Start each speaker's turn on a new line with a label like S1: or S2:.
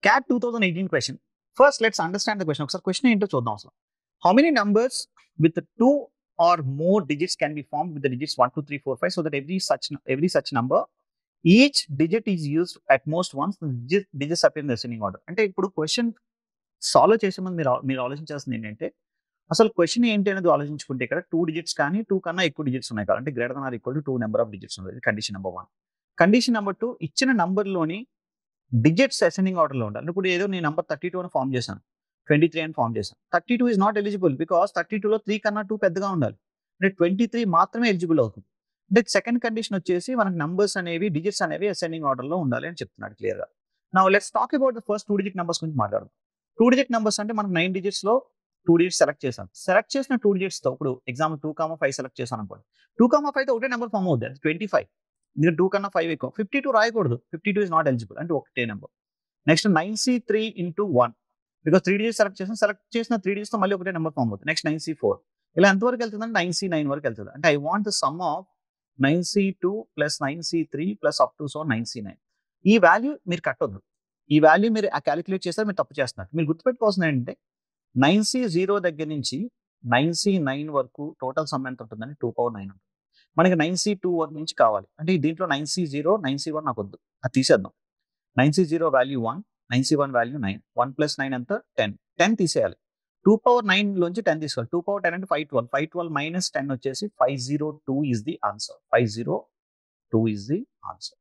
S1: CAT 2018 question. First, let's understand the question. ఒకసారి question ఏంటో చూద్దాం అసలు. How many numbers with two or more digits can be formed with the digits 1, 2, 3, 4, 5 so that every such number each digit is used at most once the digits appear in the ascending order. అంటే ఇప్పుడు question solve చేసే ముందు మీరు ఆలోచించాల్సింది ఏంటంటే అసలు question ఏంటి అనేది ఆలోచించుకుంటే ఇక్కడ 2 డిజిట్స్ కానీ 2 కన్నా ఎక్కువ డిజిట్స్ ఉన్నాయి కాబట్టి greater than or equal to 2 number of digits ఉంది. Condition number 1. కండిషన్ నెంబర్ 2 ఇచ్చిన నంబర్లోని డిజిట్స్ అసెండింగ్ ఆర్డర్లో ఉండాలి. ఇప్పుడు ఏదో నేను నంబర్ 32 అని ఫామ్ చేశాను, 23 అని ఫామ్ చేశాను. 32 ఇస్ నాట్ ఎలిజిబుల్ బికాస్ 32లో 3 కన్నా 2 పెద్దగా ఉండాలి. అంటే 23 మాత్రమే ఎలిజిబుల్ అవుతుంది. అంటే సెకండ్ కండిషన్ వచ్చేసి మనకి నంబర్స్ అనేవి డిజిట్స్ అనేవి అసెండింగ్ ఆర్డర్లో ఉండాలి అని చెప్తున్నాడు క్లియర్గా. Now let's talk about the first 2 digit numbers గురించి మాట్లాడదాం. 2 డిజిట్ నెంబర్స్ అంటే మనకు 9 డిజిట్స్లో 2 డిజిట్స్ సెలెక్ట్ చేశాను. సెలెక్ట్ చేసిన 2 డిజిట్స్తో ఇప్పుడు ఎగ్జాంపుల్ 2,5 సెలెక్ట్ చేశాను అనుకోండి. 2,5తో ఒకటే నెంబర్ ఫామ్ అవుతుంది, 25. మీరు 2 కన్నా 5 ఎక్కువ. 52 రాయకూడదు, 52 ఇస్ నాట్ ఎలిజిబుల్ అంటే ఒకటే number. Next 9C3 into 1 because 3 digits select చేసిన 3 డిజిట్స్తో మళ్ళీ ఒకటే నెంబర్ ఫామ్ అవుతుంది. నెక్స్ట్ 9C4 ఇలా ఎంతవరకు వెళ్తుందంటే 9C9 వరకు వెళ్తుంది. అంటే I want the sum of 9C2 plus 9C3 plus up to 9C9. ఈ వాల్యూ మీరు కట్టొద్దు. ఈ వాల్యూ మీరు క్యాలిక్యులేట్ చేస్తే మీరు తప్పు చేస్తున్నారు. మీరు గుర్తుపెట్టుకోవాల్సింది ఏంటంటే 9C0 దగ్గర నుంచి 9C9 వరకు టోటల్ సమ్ ఎంత ఉంటుందని 2/9 ఉంటుంది. మనకి 9C2 వరకు నుంచి కావాలి అంటే దీంట్లో 9C0 9C1 నాకు వద్దు, అది తీసేద్దాం. 9C0 value 1, 9C1 value 9. 1 plus 9 ఎంత 10. 10 తీసేయాలి. 2/9 లోంచి 10 తీసుకోవాలి. 2/10 అంటే 512. 512 మైనస్ 10 వచ్చేసి 502 is the answer. 502 is the answer.